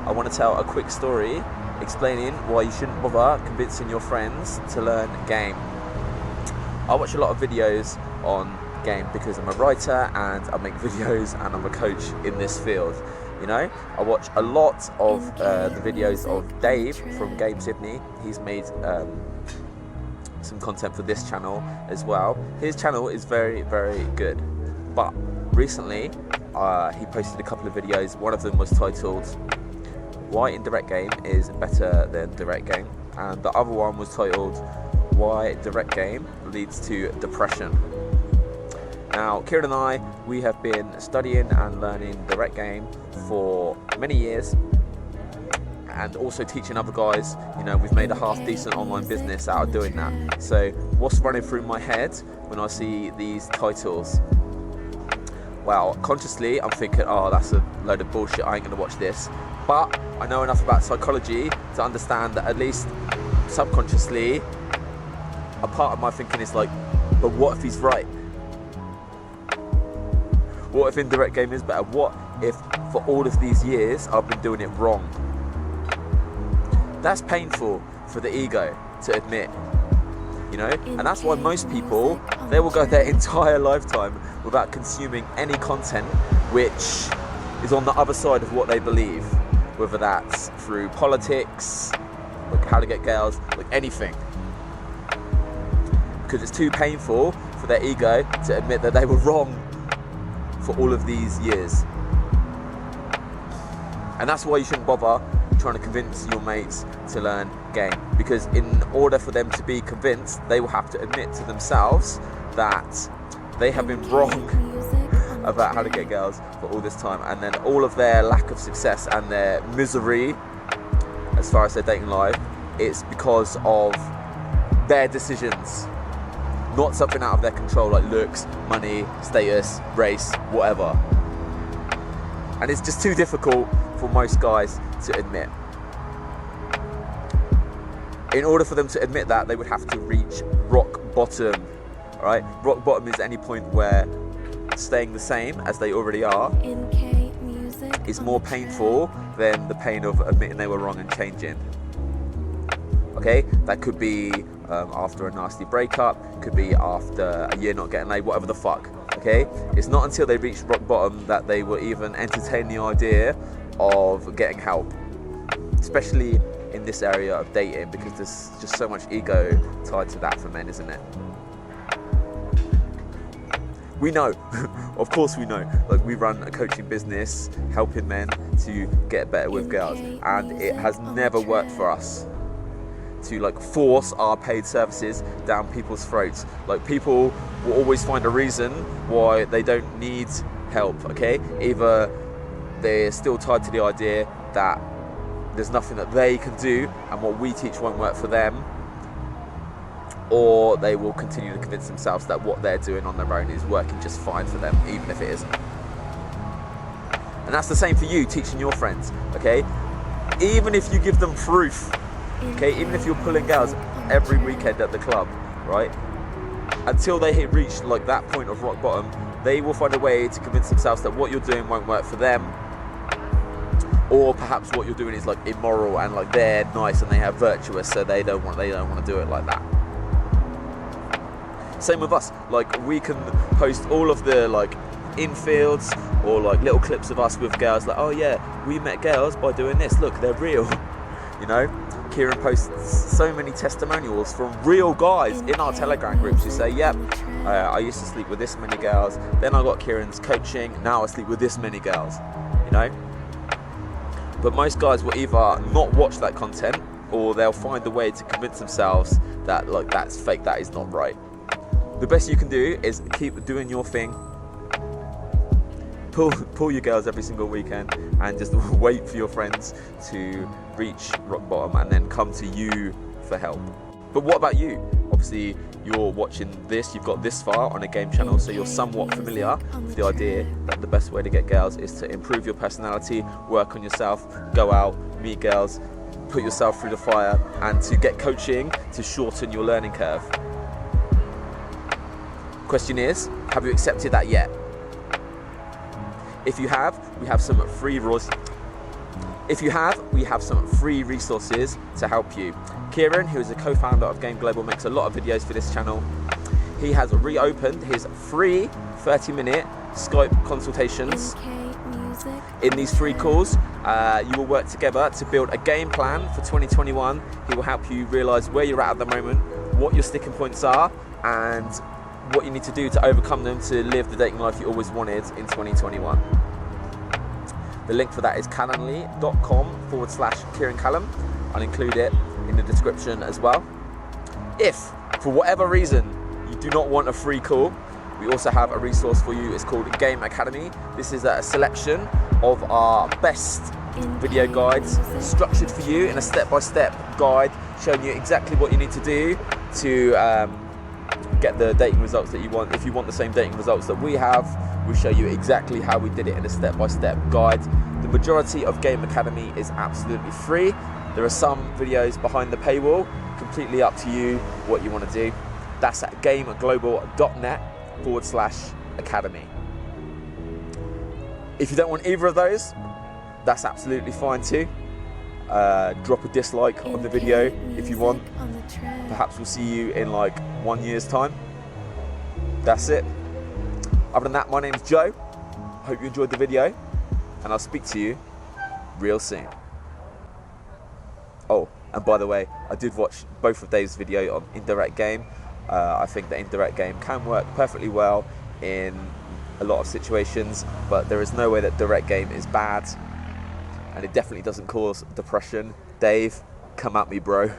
I want to tell a quick story explaining why you shouldn't bother convincing your friends to learn game. I watch a lot of videos on game because I'm a writer and I make videos and I'm a coach in this field. You know, I watch a lot of the videos of Dave from Game Sydney. He's made some content for this channel as well. His channel is very, very good. But recently, he posted a couple of videos. One of them was titled "Why Indirect Game is Better Than Direct Game," and the other one was titled "Why Direct Game Leads to Depression." Now, Kieran and I, we have been studying and learning direct game for many years, and also teaching other guys. You know, we've made a half decent online business out of doing that. So what's running through my head when I see these titles? Well, consciously I'm thinking, oh, that's a load of bullshit, I ain't gonna watch this. But I know enough about psychology to understand that at least subconsciously, a part of my thinking is like, but what if he's right? What if indirect game is better? What if for all of these years I've been doing it wrong? That's painful for the ego to admit, you know? And that's why most people, they will go their entire lifetime without consuming any content which is on the other side of what they believe, whether that's through politics, like how to get girls, like anything. Because it's too painful for their ego to admit that they were wrong for all of these years. And that's why you shouldn't bother trying to convince your mates to learn game, because in order for them to be convinced, they will have to admit to themselves that they have been wrong about how to get girls for all this time, and then all of their lack of success and their misery as far as their dating life, it's because of their decisions, not something out of their control like looks, money, status, race, whatever. And it's just too difficult for most guys to admit. In order for them to admit that, they would have to reach rock bottom, right? Rock bottom is any point where staying the same as they already are is more painful than the pain of admitting they were wrong and changing. Okay, that could be after a nasty breakup, could be after a year not getting laid, whatever the fuck. Okay, it's not until they reach rock bottom that they will even entertain the idea of getting help, especially in this area of dating, because there's just so much ego tied to that for men, isn't it? We know, of course we know, like we run a coaching business helping men to get better with girls, and it has never worked for us to like force our paid services down people's throats. Like, people will always find a reason why they don't need help, okay? Either they're still tied to the idea that there's nothing that they can do and what we teach won't work for them, or they will continue to convince themselves that what they're doing on their own is working just fine for them, even if it isn't. And that's the same for you teaching your friends, okay? Even if you give them proof, okay, even if you're pulling girls every weekend at the club, right? Until they reach like that point of rock bottom, they will find a way to convince themselves that what you're doing won't work for them, or perhaps what you're doing is like immoral and like they're nice and they have virtuous, so they don't want to do it like that. Same with us. Like, we can post all of the like infields or like little clips of us with girls, like, oh yeah, we met girls by doing this, look, they're real. You know, Kieran posts so many testimonials from real guys in our Telegram groups who say, yep, I used to sleep with this many girls, then I got Kieran's coaching, now I sleep with this many girls, you know. But most guys will either not watch that content, or they'll find a way to convince themselves that like that's fake, that is not right. The best you can do is keep doing your thing, pull your girls every single weekend, and just wait for your friends to reach rock bottom and then come to you for help. But what about you? Obviously you're watching this, you've got this far on a game channel, so you're somewhat familiar with the idea that the best way to get girls is to improve your personality, work on yourself, go out, meet girls, put yourself through the fire, and to get coaching to shorten your learning curve. Question is, have you accepted that yet? If you have, we have some free If you have, we have some free resources to help you. Kieran, who is a co-founder of Game Global, makes a lot of videos for this channel. He has reopened his free 30-minute Skype consultations. In these free calls, you will work together to build a game plan for 2021. He will help you realise where you're at the moment, what your sticking points are, and what you need to do to overcome them to live the dating life you always wanted in 2021. The link for that is calendly.com/Kieran Callum. I'll include it in the description as well. If, for whatever reason, you do not want a free call, we also have a resource for you. It's called Game Academy. This is a selection of our best video guides, structured for you in a step-by-step guide, showing you exactly what you need to do to get the dating results that you want. If you want the same dating results that we have, we show you exactly how we did it in a step-by-step guide. The majority of Game Academy is absolutely free. There are some videos behind the paywall, completely up to you what you want to do. That's at gameglobal.net/academy. If you don't want either of those, that's absolutely fine too. Drop a dislike on the video if you want. Perhaps we'll see you in like 1 year's time. That's it. Other than that, my name's Joe. Hope you enjoyed the video, and I'll speak to you real soon. Oh, and by the way, I did watch both of Dave's video on indirect game. I think that indirect game can work perfectly well in a lot of situations, but there is no way that direct game is bad, and it definitely doesn't cause depression. Dave, come at me, bro.